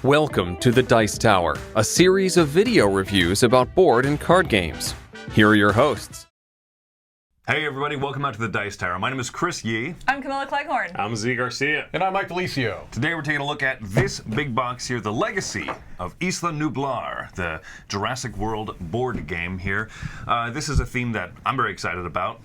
Welcome to the Dice Tower, a series of video reviews about board and card games. Here are your hosts. Hey everybody, welcome out to the Dice Tower. My name is Chris Yee. I'm Camilla Cleghorn. I'm Z Garcia. And I'm Mike Delicio. Today we're taking a look at this big box here, the Legacy of Isla Nublar, the Jurassic World board game here. This is a theme that I'm very excited about,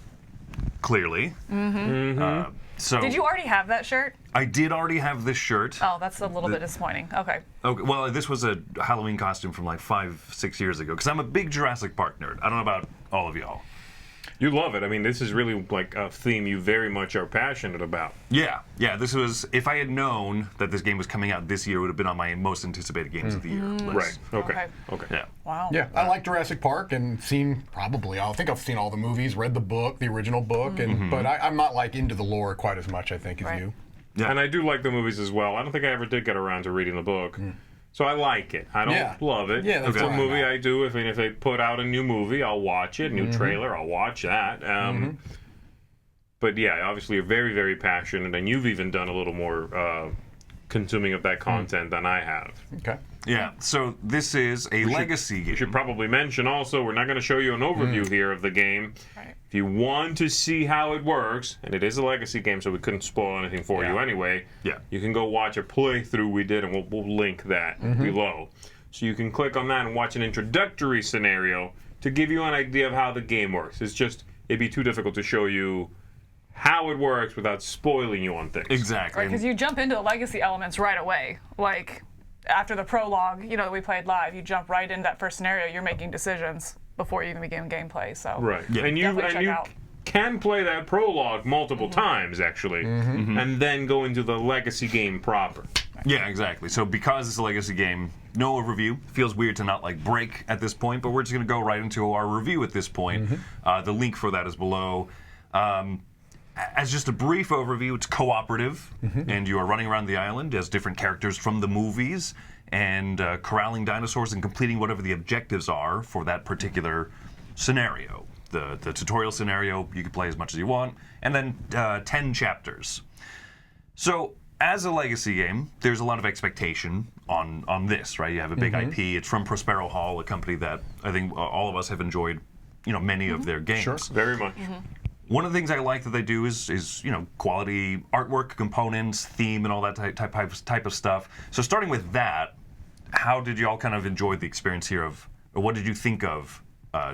clearly. Did you already have that shirt? I did already have this shirt. Oh, that's a little bit disappointing. Okay. Okay, well, this was a Halloween costume from like 5-6 years ago, because I'm a big Jurassic Park nerd. I don't know about all of y'all. You love it. I mean, this is really like a theme you very much are passionate about. Yeah, this was, if I had known that this game was coming out this year, it would have been on my most anticipated games of the year list. Right. Okay. Yeah. Wow. Yeah, I like Jurassic Park and I think I've seen all the movies, read the book, the original book, but I'm not like into the lore quite as much, I think, as you. Yeah. And I do like the movies as well. I don't think I ever did get around to reading the book. So I like it. I don't love it. Yeah, that's it's a where I'm movie at. I do. If they put out a new movie, I'll watch it. New trailer, I'll watch that. But yeah, obviously you're very, very passionate, and you've even done a little more consuming of that content than I have. Okay. Yeah, so this is a legacy game. We should probably mention also, we're not going to show you an overview here of the game. Right. If you want to see how it works, and it is a legacy game, so we couldn't spoil anything for you anyway, you can go watch a playthrough we did, and we'll link that below. So you can click on that and watch an introductory scenario to give you an idea of how the game works. It'd be too difficult to show you how it works without spoiling you on things. Exactly. Because you jump into the legacy elements right away. Like, after the prologue, that we played live, you jump right into that first scenario. You're making decisions before you even begin gameplay. So Right. Yeah. And Definitely you check out. can play that prologue multiple times, actually, and then go into the legacy game proper. Yeah, exactly. So because it's a legacy game, no overview. Feels weird to not like break at this point, but we're just going to go right into our review at this point. The link for that is below. As just a brief overview, it's cooperative, and you are running around the island as different characters from the movies, and corralling dinosaurs and completing whatever the objectives are for that particular scenario. The tutorial scenario, you can play as much as you want, and then 10 chapters. So, as a legacy game, there's a lot of expectation on this, right? You have a big IP. It's from Prospero Hall, a company that I think all of us have enjoyed, many of their games. Sure. Very much. One of the things I like that they do is quality artwork, components, theme, and all that type of stuff. So starting with that, how did you all kind of enjoy the experience here or what did you think of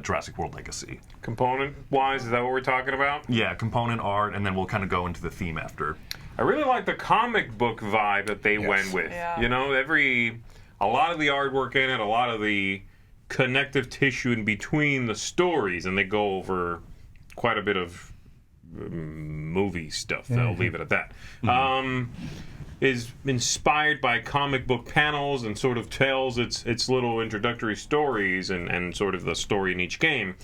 Jurassic World Legacy? Component-wise, is that what we're talking about? Yeah, component art, and then we'll kind of go into the theme after. I really like the comic book vibe that they went with. Yeah. A lot of the artwork in it, a lot of the connective tissue in between the stories, and they go over quite a bit of movie stuff. I'll leave it at that. Is inspired by comic book panels and sort of tells its little introductory stories and sort of the story in each game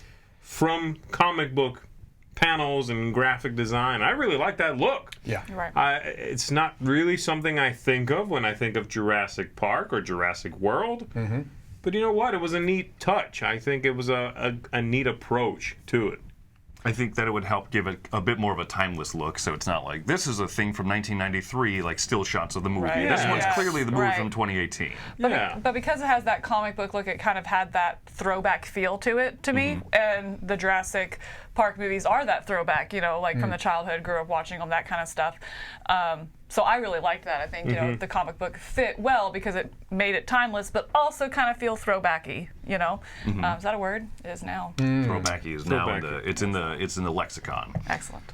from comic book panels and graphic design. I really like that look. Yeah. Right. It's not really something I think of when I think of Jurassic Park or Jurassic World. But you know what? It was a neat touch. I think it was a neat approach to it. I think that it would help give it a bit more of a timeless look, so it's not like, this is a thing from 1993, like still shots of the movie. Right. This Yeah. one's Yeah. clearly the movie Right. from 2018. But because it has that comic book look, it kind of had that throwback feel to it to me. And the Jurassic Park movies are that throwback, like from the childhood, grew up watching them, that kind of stuff. So I really liked that. I think, the comic book fit well because it made it timeless, but also kind of feel throwbacky, Is that a word? It is now. Throwbacky is now Throwbacky. it's in the lexicon. Excellent.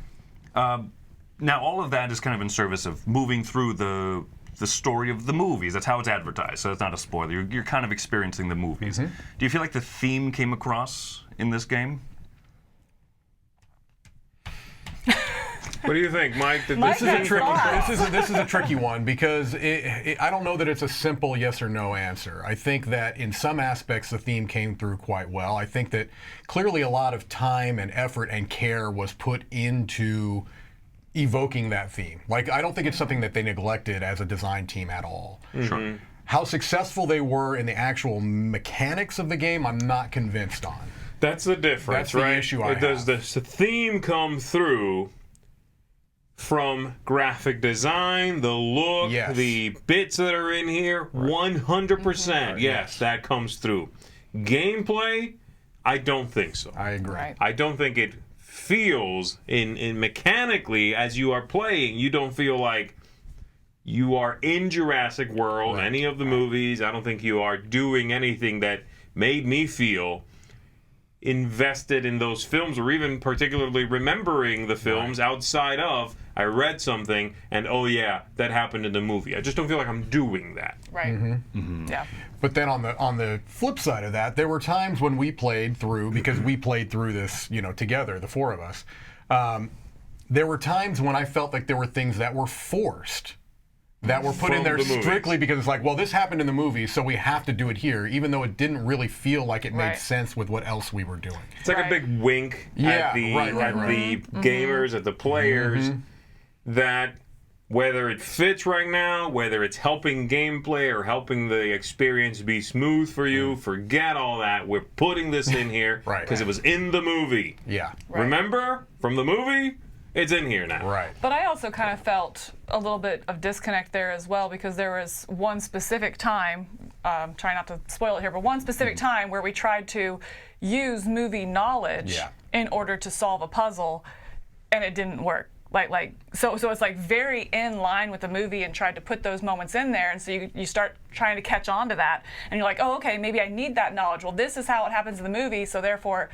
Now, all of that is kind of in service of moving through the story of the movies. That's how it's advertised, so it's not a spoiler. You're kind of experiencing the movies. Do you feel like the theme came across in this game? What do you think, Mike? Mike has thoughts. This is a tricky one because I don't know that it's a simple yes or no answer. I think that in some aspects the theme came through quite well. I think that clearly a lot of time and effort and care was put into evoking that theme. Like, I don't think it's something that they neglected as a design team at all. Sure. How successful they were in the actual mechanics of the game, I'm not convinced on. That's the difference, That's the right? issue I Does the theme come through from graphic design, the look, Yes. the bits that are in here, 100%. Yes, that comes through. Gameplay, I don't think so. I agree. Right. I don't think it feels in mechanically as you are playing. You don't feel like you are in Jurassic World, any of the movies. I don't think you are doing anything that made me feel invested in those films, or even particularly remembering the films outside of I read something and oh yeah, that happened in the movie. I just don't feel like I'm doing that. Right. Yeah. But then on the flip side of that, there were times when we played through, because we played through this, together, the four of us. There were times when I felt like there were things that were forced, that were put in From there the movies. strictly because it's like, well, this happened in the movie, so we have to do it here, even though it didn't really feel like it made Right. sense with what else we were doing. It's like a Right. big wink Yeah, at the right. gamers, at the players, that whether it fits right now, whether it's helping gameplay or helping the experience be smooth for you, forget all that. We're putting this in here Right. because it was in the movie. Yeah. Right. Remember from the movie? It's in here now. Right. But I also kind of felt a little bit of disconnect there as well, because there was one specific time, trying not to spoil it here, but one specific time where we tried to use movie knowledge Yeah. in order to solve a puzzle, and it didn't work. So it's like very in line with the movie, and tried to put those moments in there, and so you start trying to catch on to that, and you're like, oh, okay, maybe I need that knowledge. Well, this is how it happens in the movie, so therefore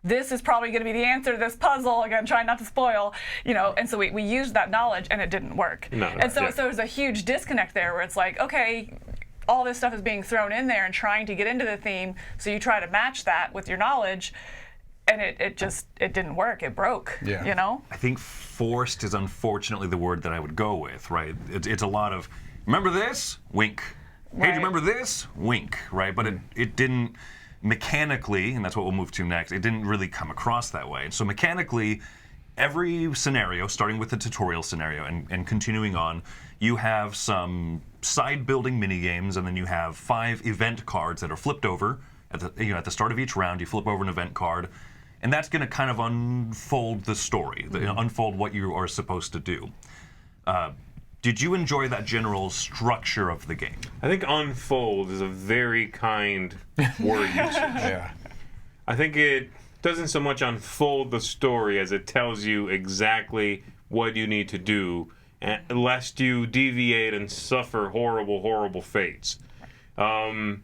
this is probably going to be the answer to this puzzle. Again, trying not to spoil, and so we used that knowledge and it didn't work. No, and so yeah. there's a huge disconnect there where it's like, okay, all this stuff is being thrown in there and trying to get into the theme, so you try to match that with your knowledge, and it didn't work. It broke. Yeah. I think forced is unfortunately the word that I would go with, right? It's a lot of, remember this? Wink. Hey, do Right. you remember this? Wink, right? But it didn't mechanically, and that's what we'll move to next, it didn't really come across that way. So mechanically, every scenario, starting with the tutorial scenario and continuing on, you have some side building mini games, and then you have 5 event cards that are flipped over at the start of each round. You flip over an event card, and that's going to kind of unfold the story, unfold what you are supposed to do. Did you enjoy that general structure of the game? I think unfold is a very kind word usage. Yeah. I think it doesn't so much unfold the story as it tells you exactly what you need to do, lest you deviate and suffer horrible, horrible fates. And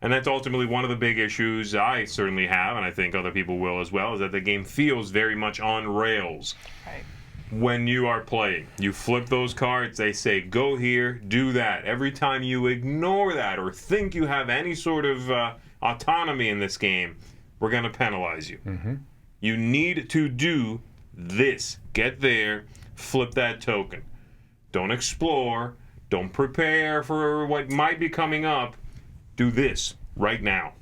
that's ultimately one of the big issues I certainly have, and I think other people will as well, is that the game feels very much on rails. Right. When you are playing, you flip those cards, they say go here, do that. Every time you ignore that or think you have any sort of autonomy in this game, we're going to penalize you. You need to do this. Get there, flip that token. Don't explore, don't prepare for what might be coming up. Do this right now.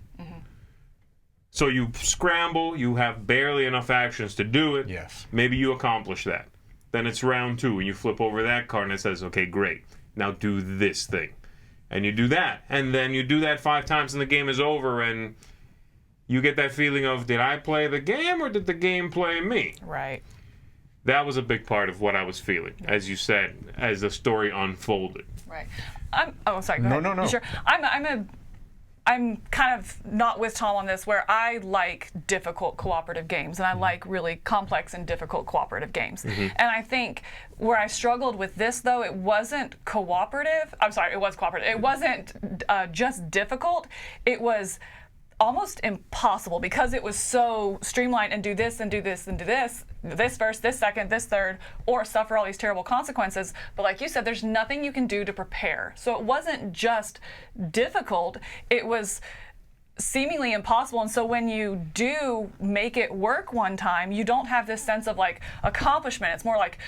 So you scramble, you have barely enough actions to do it. Yes. Maybe you accomplish that. Then it's round 2, and you flip over that card, and it says, okay, great. Now do this thing. And you do that. And then you do that 5 times, and the game is over, and you get that feeling of, did I play the game, or did the game play me? Right. That was a big part of what I was feeling, as you said, as the story unfolded. Right. Sorry. Go ahead. No. You sure? I'm kind of not with Tom on this, where I like difficult cooperative games, and I like really complex and difficult cooperative games. And I think where I struggled with this, though, it wasn't cooperative. I'm sorry, it was cooperative. It wasn't just difficult. It was almost impossible, because it was so streamlined, and do this and do this and do this first, this second, this third, or suffer all these terrible consequences. But like you said, there's nothing you can do to prepare. So it wasn't just difficult, it was seemingly impossible. And so when you do make it work one time, you don't have this sense of like accomplishment. It's more like,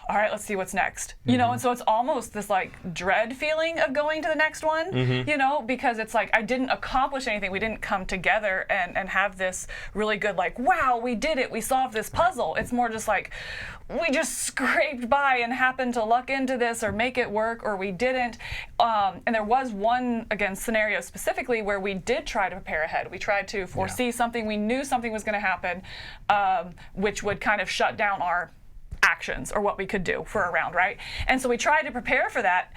all right, let's see what's next. And so it's almost this like dread feeling of going to the next one, because it's like, I didn't accomplish anything. We didn't come together and have this really good, like, wow, we did it. We solved this puzzle. It's more just like, we just scraped by and happened to luck into this or make it work, or we didn't. And there was one, again, scenario specifically where we did try to prepare ahead. We tried to foresee something. We knew something was going to happen, which would kind of shut down our actions or what we could do for a round, right? And so we tried to prepare for that,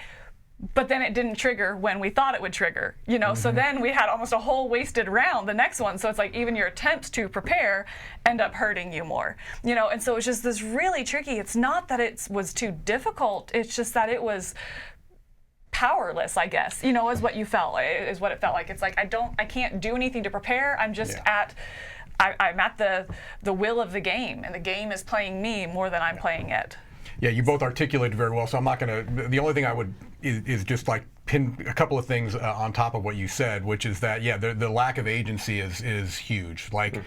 but then it didn't trigger when we thought it would trigger, you know? So then we had almost a whole wasted round, the next one. So it's like even your attempts to prepare end up hurting you more, you know? And so it's just this really tricky. It's not that it was too difficult. It's just that it was powerless, I guess, you know, is what you felt, is what it felt like. It's like, I can't do anything to prepare. I'm just I'm at the will of the game, and the game is playing me more than I'm playing it. Yeah, you both articulated very well, so I'm not going to, the only thing I would is just like pin a couple of things on top of what you said, which is that, yeah, the lack of agency is huge. Like,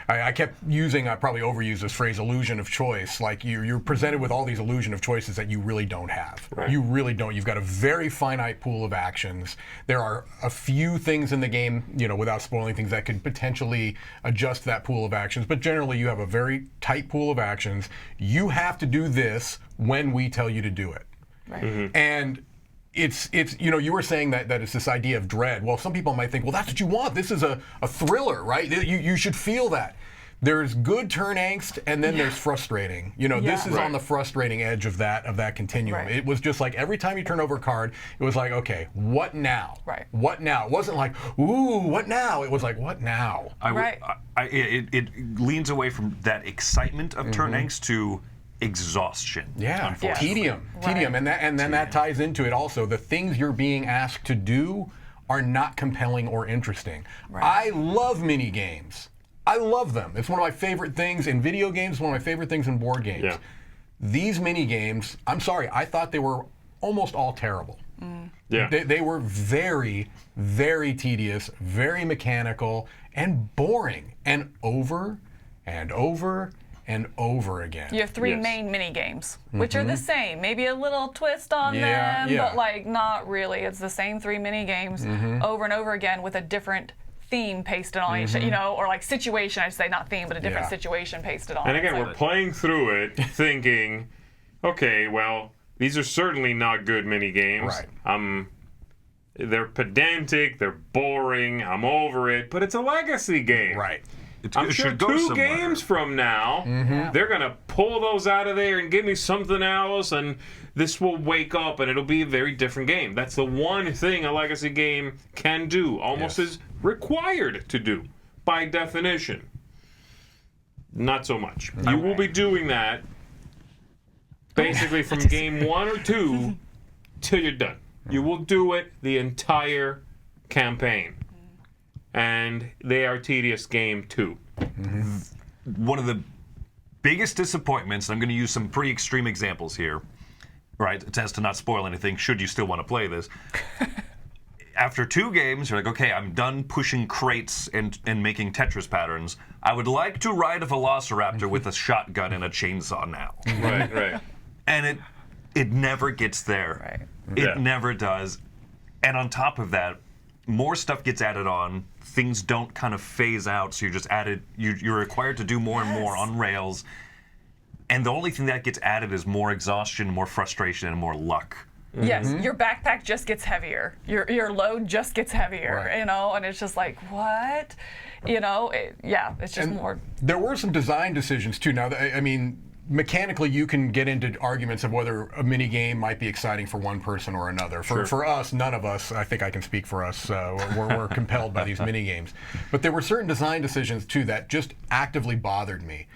I kept using, I probably overused this phrase, illusion of choice. Like, you're presented with all these illusion of choices that you really don't have. Right. You really don't. You've got a very finite pool of actions. There are a few things in the game, you know, without spoiling things, that could potentially adjust that pool of actions, but generally you have a very tight pool of actions. You have to do this when we tell you to do it. Right. And it's you know, you were saying that it's this idea of dread. Well, some people might think, well, that's what you want. This is a thriller, right? You should feel that. There's good turn angst, and then there's frustrating. You know, this is on the frustrating edge of that continuum. Right. It was just like every time you turn over a card, it was like, okay, what now? Right. What now? It wasn't like, ooh, what now? It was like, what now? It leans away from that excitement of turn angst to exhaustion. Yeah, tedium, and then that ties into it also. The things you're being asked to do are not compelling or interesting. Right. I love mini games. I love them. It's one of my favorite things in video games. One of my favorite things in board games. Yeah. These mini games, I'm sorry, I thought they were almost all terrible. Yeah, they were very, very tedious, very mechanical, and boring, and over and over and over again. You have three main mini games, which are the same. Maybe a little twist on them, but like not really. It's the same three mini games over and over again with a different theme pasted on each, you know, or like situation, I'd say, not theme, but a different situation pasted on. And again, we're playing through it thinking, okay, well, these are certainly not good mini games. Right. They're pedantic, they're boring, I'm over it, but it's a legacy game. Right. I'm sure 2 games from now, they're going to pull those out of there and give me something else, and this will wake up, and it'll be a very different game. That's the one thing a legacy game can do, almost is required to do, by definition. Not so much. You will be doing that basically from game 1 or 2 till you're done. You will do it the entire campaign. And they are tedious game too. One of the biggest disappointments, and I'm going to use some pretty extreme examples here, right, as to not spoil anything, should you still want to play this. After 2 games, you're like, okay, I'm done pushing crates and making Tetris patterns. I would like to ride a velociraptor with a shotgun and a chainsaw now. Right. And it never gets there. Right. It never does. And on top of that, more stuff gets added on. Things don't kind of phase out, so you're required to do more and more on rails. And the only thing that gets added is more exhaustion, more frustration, and more luck. Yes, your backpack just gets heavier. Your load just gets heavier, you know, and it's just like, what? You know, it's just more. There were some design decisions, too. Now, I mean, mechanically, you can get into arguments of whether a mini game might be exciting for one person or another. For us, none of us, I think I can speak for us, we're compelled by these mini games. But there were certain design decisions, too, that just actively bothered me.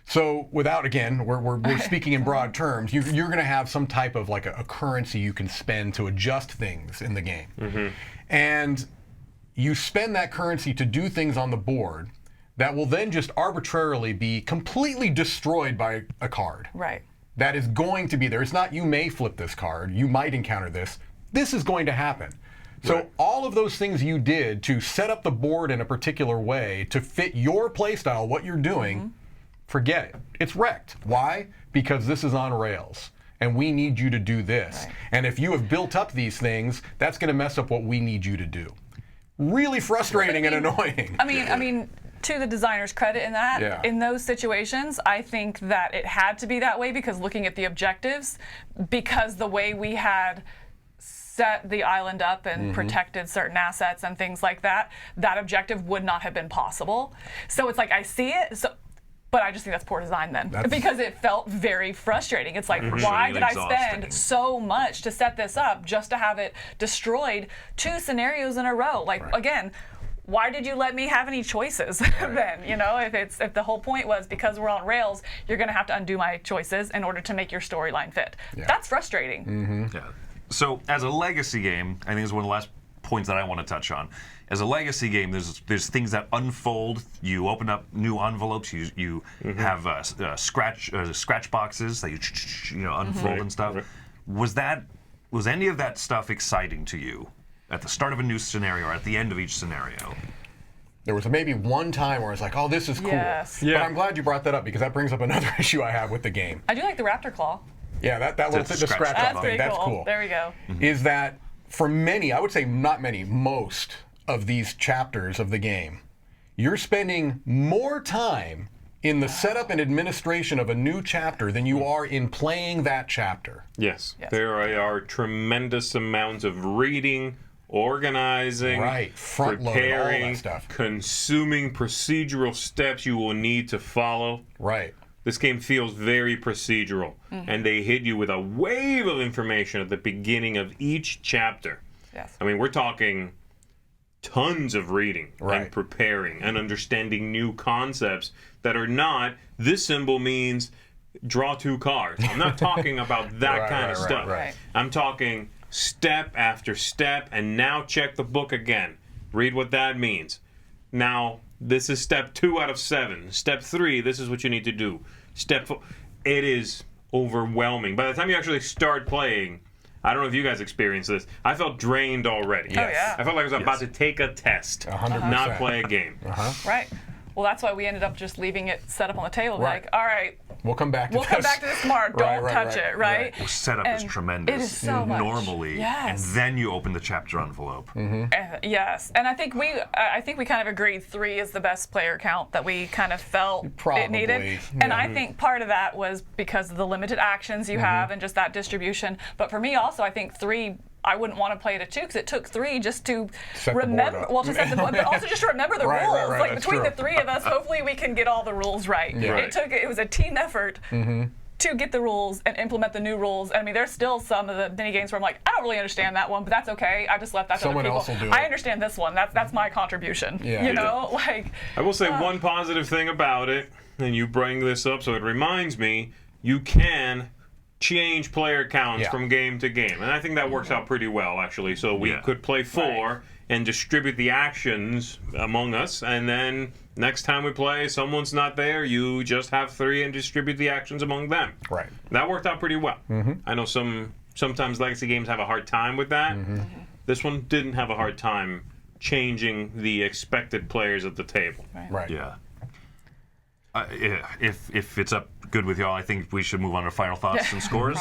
So without, again, we're speaking in broad terms, you're going to have some type of like a currency you can spend to adjust things in the game. And you spend that currency to do things on the board that will then just arbitrarily be completely destroyed by a card. Right. That is going to be there. It's not you may flip this card, you might encounter this. This is going to happen. So all of those things you did to set up the board in a particular way to fit your playstyle, what you're doing, forget it. It's wrecked. Why? Because this is on rails. And we need you to do this. Right. And if you have built up these things, that's going to mess up what we need you to do. Really frustrating and annoying. I mean, to the designer's credit in that, in those situations, I think that it had to be that way because looking at the objectives, because the way we had set the island up and protected certain assets and things like that, that objective would not have been possible. So it's like, I see it, But I just think that's poor design then, because it felt very frustrating. It's like, why did I spend so much to set this up just to have it destroyed 2 scenarios in a row? Like, again, why did you let me have any choices then? You know, if the whole point was because we're on rails, you're going to have to undo my choices in order to make your storyline fit. That's frustrating. Yeah. So as a legacy game, I think is one of the last points that I want to touch on. As a legacy game, there's things that unfold. You open up new envelopes. You have scratch boxes that you unfold and stuff. Was any of that stuff exciting to you at the start of a new scenario or at the end of each scenario? There was maybe one time where I was like, oh, this is cool. Yes. But I'm glad you brought that up, because that brings up another issue I have with the game. I do like the raptor claw. Yeah, that little That's the scratch That's off pretty thing, that's cool. cool. There we go. Is that for many, I would say not many, most of these chapters of the game, you're spending more time in the setup and administration of a new chapter than you are in playing that chapter. Yes. There are tremendous amounts of reading, organizing, front-loading, all that stuff. consuming procedural steps you will need to follow. Right. This game feels very procedural, and they hit you with a wave of information at the beginning of each chapter. Yes. I mean, we're talking tons of reading and preparing and understanding new concepts that are not, this symbol means draw 2 cards. I'm not talking about that kind of stuff. I'm talking step after step, and now check the book again. Read what that means. Now, this is step 2 out of 7. Step 3, this is what you need to do. Step 4, it is overwhelming. By the time you actually start playing, I don't know if you guys experienced this, I felt drained already. Oh, yeah. I felt like I was about to take a test, 100%. not play a game. Right. Well, that's why we ended up just leaving it set up on the table. Like, all right, we'll come back to this. We'll come back to this tomorrow. Don't touch it, right? Well, setup is tremendous. It is so much. Normally, and then you open the chapter envelope. Yes, and I think we kind of agreed 3 is the best player count that we kind of felt it needed. And I think part of that was because of the limited actions you have and just that distribution. But for me also, I think 3, I wouldn't want to play it at 2 because it took 3 just to remember. Well, to set the board, but also just to remember the rules. Like between the 3 of us, hopefully we can get all the rules right. It was a team effort to get the rules and implement the new rules. I mean, there's still some of the mini games where I'm like, I don't really understand that one, but that's okay. I just left that to other people. Else will do I it. understand this one. That's my contribution. You know, like. I will say one positive thing about it, and you bring this up, so it reminds me, you can change player counts from game to game, and I think that works out pretty well, actually. So we could play 4 and distribute the actions among us, and then next time we play, someone's not there, you just have 3 and distribute the actions among them. Right. That worked out pretty well. I know sometimes legacy games have a hard time with that. This one didn't have a hard time changing the expected players at the table. Right. Yeah. If it's up good with y'all, I think we should move on to final thoughts and scores.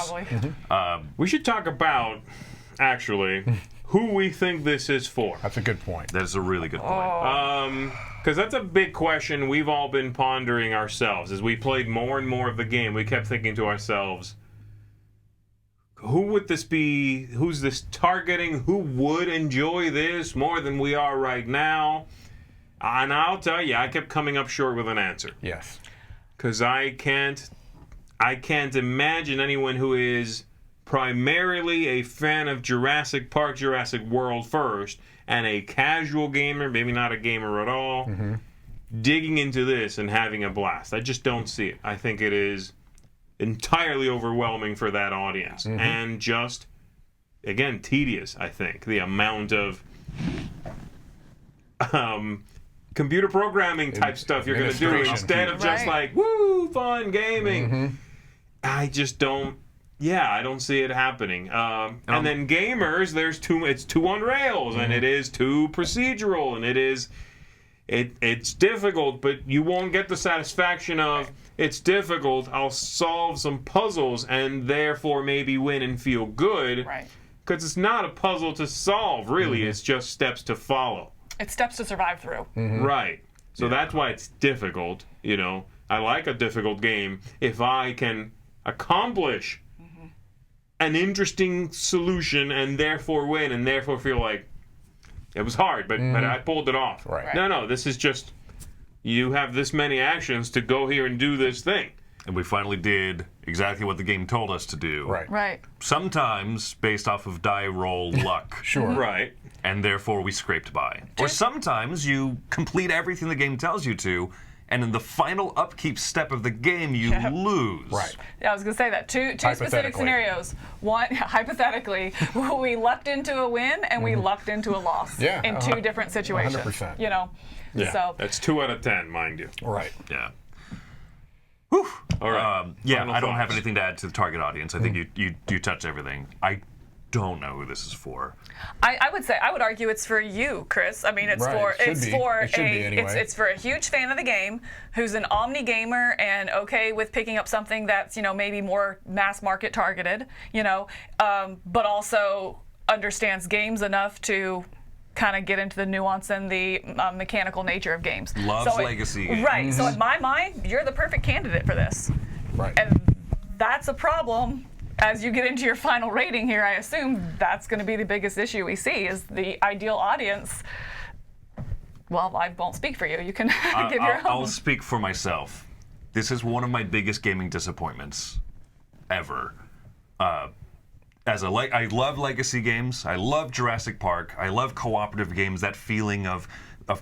Probably. We should talk about, actually, who we think this is for. That's a good point. That is a really good point. Because that's a big question we've all been pondering ourselves. As we played more and more of the game, we kept thinking to ourselves, who would this be? Who's this targeting? Who would enjoy this more than we are right now? And I'll tell you, I kept coming up short with an answer. Yes. Because I can't imagine anyone who is primarily a fan of Jurassic Park, Jurassic World first, and a casual gamer, maybe not a gamer at all, digging into this and having a blast. I just don't see it. I think it is entirely overwhelming for that audience. And just, again, tedious, I think. The amount of computer programming type stuff you're going to do instead of just like, woo, fun gaming. I just don't, I don't see it happening. And then gamers, it's too on rails, and it is too procedural, and it's difficult, but you won't get the satisfaction of, it's difficult, I'll solve some puzzles, and therefore maybe win and feel good. Because it's not a puzzle to solve, really, it's just steps to follow. It's steps to survive through. Right. So that's why it's difficult. You know, I like a difficult game if I can accomplish an interesting solution and therefore win and therefore feel like it was hard, but I pulled it off. Right. No, this is just you have this many actions to go here and do this thing. And we finally did exactly what the game told us to do. Right. Right. Sometimes based off of die roll luck. Sure. Right. And therefore we scraped by. Or sometimes you complete everything the game tells you to, and in the final upkeep step of the game, you lose. Right. Yeah, I was going to say that. Two specific scenarios. One, hypothetically, we lucked into a win and we lucked into a loss in two different situations. 100%. You know? Yeah. So, That's 2 out of 10, mind you. Right. Yeah. Whew. All right. Yeah, Final I don't have thoughts. anything to add to the target audience. I think you touched everything. I don't know who this is for. I would argue it's for you, Chris. I mean, it's Right, for it should it's be. for It should be anyway. it's for a huge fan of the game who's an omni gamer and okay with picking up something that's maybe more mass market targeted, but also understands games enough to kind of get into the nuance and the mechanical nature of games. Loves legacy games. Right. So in my mind, you're the perfect candidate for this. Right. And that's a problem. As you get into your final rating here, I assume that's going to be the biggest issue we see is the ideal audience. Well, I won't speak for you. You can give your own. I'll speak for myself. This is one of my biggest gaming disappointments ever. I love legacy games. I love Jurassic Park. I love cooperative games. That feeling of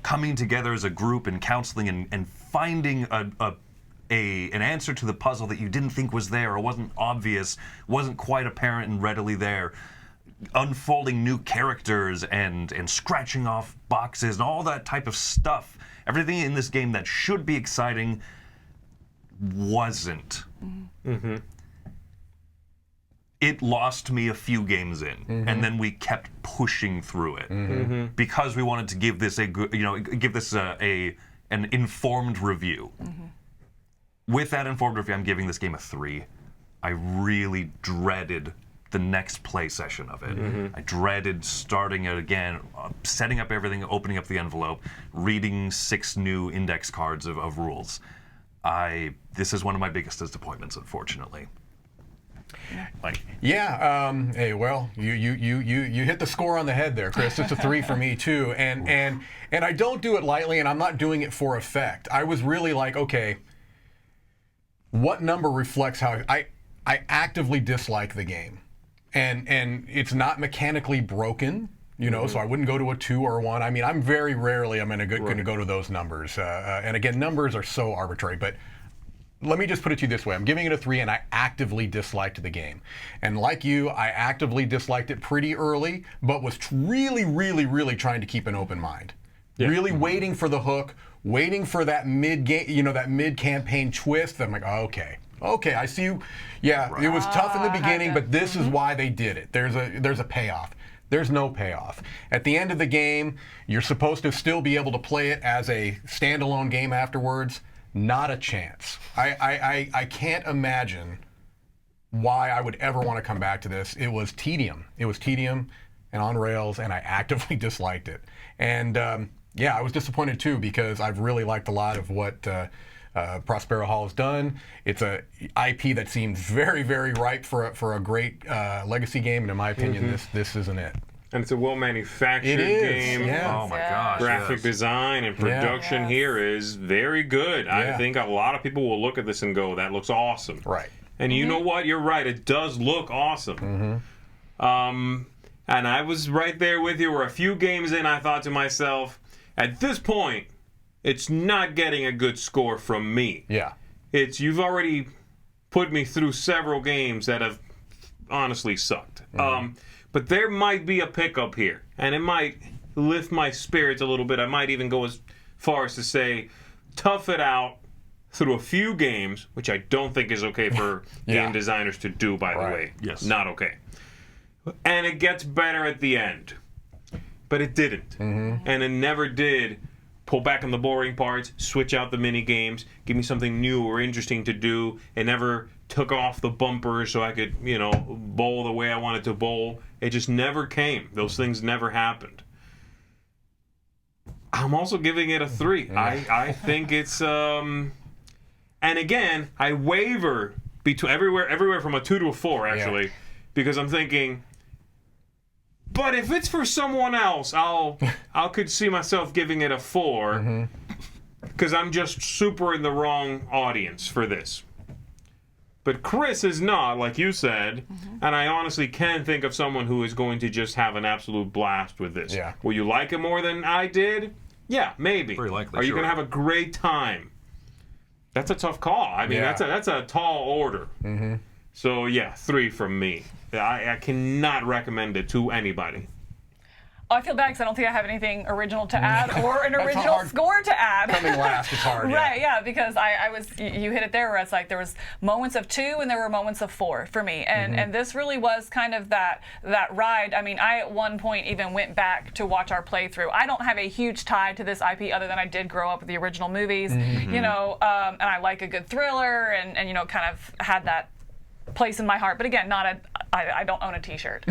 coming together as a group and counseling and finding an answer to the puzzle that you didn't think was there or wasn't obvious, wasn't quite apparent and readily there. Unfolding new characters and scratching off boxes and all that type of stuff. Everything in this game that should be exciting wasn't. Mm-hmm. It lost me a few games in, and then we kept pushing through it because we wanted to give this an informed review. With that informed review, I'm giving this game a 3. I really dreaded the next play session of it. I dreaded starting it again, setting up everything, opening up the envelope, reading 6 new index cards of rules. This is one of my biggest disappointments, unfortunately. Hey, well, you hit the score on the head there, Chris. It's a 3 for me too, and I don't do it lightly, and I'm not doing it for effect. I was really like, okay, what number reflects how I actively dislike the game, and it's not mechanically broken, so I wouldn't go to a 2 or a 1. I mean, I'm very rarely going to go to those numbers, and again, numbers are so arbitrary, but. Let me just put it to you this way. I'm giving it a 3, and I actively disliked the game. And like you, I actively disliked it pretty early, but was really, really, really trying to keep an open mind. Yeah. Really waiting for the hook, waiting for that mid-game, that mid-campaign twist. I'm like, oh, okay, I see you. Yeah, it was tough in the beginning, but this is why they did it. There's a payoff. There's no payoff. At the end of the game, you're supposed to still be able to play it as a standalone game afterwards. Not a chance. I can't imagine why I would ever want to come back to this. It was tedium. It was tedium and on rails, and I actively disliked it. And I was disappointed too because I've really liked a lot of what Prospero Hall has done. It's a IP that seems very, very ripe for a great legacy game, and in my opinion, this isn't it. And it's a well-manufactured game. Yeah. Oh my gosh. Graphic design and production here is very good. I think a lot of people will look at this and go, that looks awesome. Right. And you know what? You're right. It does look awesome. And I was right there with you where a few games in, I thought to myself, at this point, it's not getting a good score from me. Yeah. You've already put me through several games that have honestly sucked. But there might be a pickup here, and it might lift my spirits a little bit. I might even go as far as to say, tough it out through a few games, which I don't think is okay for game designers to do, by the way. Yes. Not okay. And it gets better at the end. But it didn't. And it never did pull back on the boring parts, switch out the mini games, give me something new or interesting to do. It never took off the bumper so I could, bowl the way I wanted to bowl. It just never came. Those things never happened. I'm also giving it a 3. I think it's and again, I waver between everywhere from a 2 to a 4 actually, because I'm thinking, but if it's for someone else, I could see myself giving it a 4. because I'm just super in the wrong audience for this. But Chris is not, like you said, and I honestly can think of someone who is going to just have an absolute blast with this. Yeah. Will you like it more than I did? Yeah, maybe. Very likely, Are you sure. going to have a great time? That's a tough call. I mean, Yeah. that's a tall order. So, yeah, 3 from me. I cannot recommend it to anybody. I feel bad because I don't think I have anything original to add or an That's original hard. score to add. Coming last is hard. Yeah. Right, yeah, because you hit it there where it's like there was moments of 2 and there were moments of 4 for me. And this really was kind of that ride. I mean, I at one point even went back to watch our playthrough. I don't have a huge tie to this IP other than I did grow up with the original movies, you know, and I like a good thriller and you know, kind of had that place in my heart, but again, I don't own a T-shirt.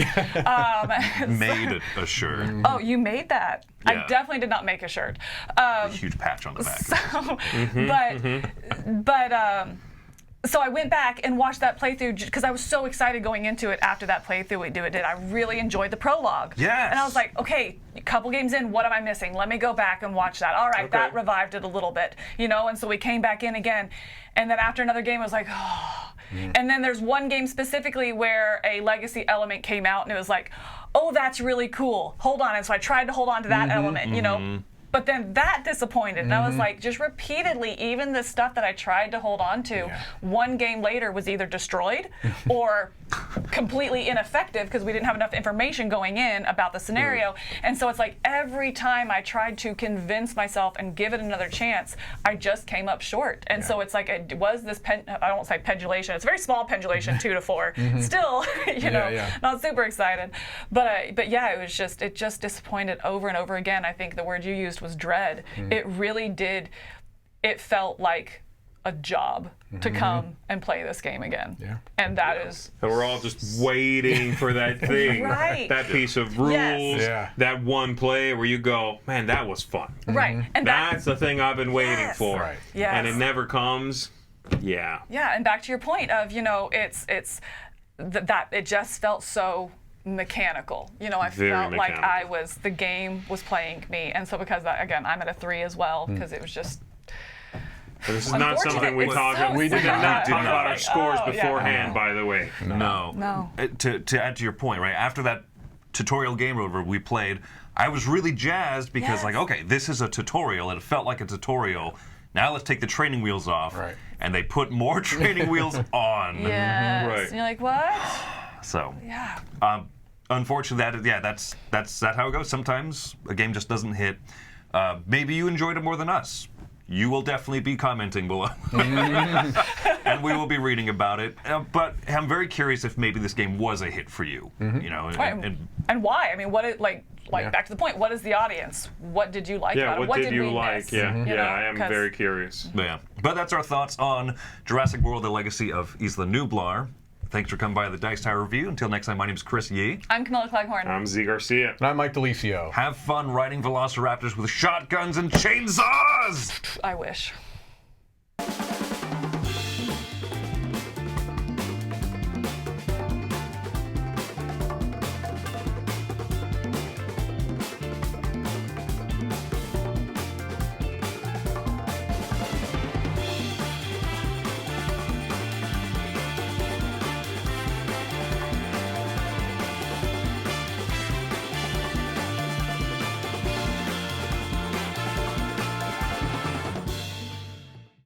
Made a shirt. Oh, you made that? Yeah. I definitely did not make a shirt. A huge patch on the back. So I went back and watched that playthrough because I was so excited going into it after that playthrough we did. I really enjoyed the prologue. Yes. And I was like, okay, a couple games in, what am I missing? Let me go back and watch that. All right, Okay. that revived it a little bit, you know. And so we came back in again, and then after another game, I was like, oh. And then there's one game specifically where a legacy element came out, and it was like, oh, that's really cool. Hold on. And so I tried to hold on to that element, you know. But then that disappointed, and I was like, just repeatedly, even the stuff that I tried to hold on to, one game later was either destroyed or completely ineffective because we didn't have enough information going in about the scenario. And so it's like every time I tried to convince myself and give it another chance, I just came up short. And so it's like it was this, I won't say pendulation, it's a very small pendulation, 2 to 4. Still, you know, not super excited. But yeah, it just disappointed over and over again. I think the word you used was dread. It really did. It felt like a job to come and play this game again. And that is. And we're all just waiting for that thing, Right. that piece of rules, Yeah. that one play where you go, man, that was fun. Right. And That's the thing I've been waiting Yes. for. Right. Yes. And it never comes. Yeah. Yeah, and back to your point of, you know, it's that it just felt so mechanical. You know, I Very felt like mechanical. the game was playing me. And so because that, again, I'm at a 3 as well because it was just And this is not something we It's talked so about. We did sad. not talk about our scores Oh, yeah. beforehand, by the way. No. No. To add to your point, right? After that tutorial game over we played, I was really jazzed because, Yes. like, okay, this is a tutorial, and it felt like a tutorial. Now let's take the training wheels off. Right. And they put more training wheels on. Yes. Right. And you're like, what? So, Yeah. unfortunately, that's how it goes. Sometimes a game just doesn't hit. Maybe you enjoyed it more than us. You will definitely be commenting below, and we will be reading about it. But I'm very curious if maybe this game was a hit for you. You know, And why? I mean, what it like Yeah. back to the point, what is the audience? What did you like Yeah, about it? what did you we like? miss? Yeah, You yeah, know, I am 'cause- very curious. yeah. But that's our thoughts on Jurassic World: The Legacy of Isla Nublar. Thanks for coming by the Dice Tower Review. Until next time, my name is Chris Yee. I'm Camilla Cleghorn. I'm Z Garcia. And I'm Mike Delisio. Have fun riding velociraptors with shotguns and chainsaws! I wish.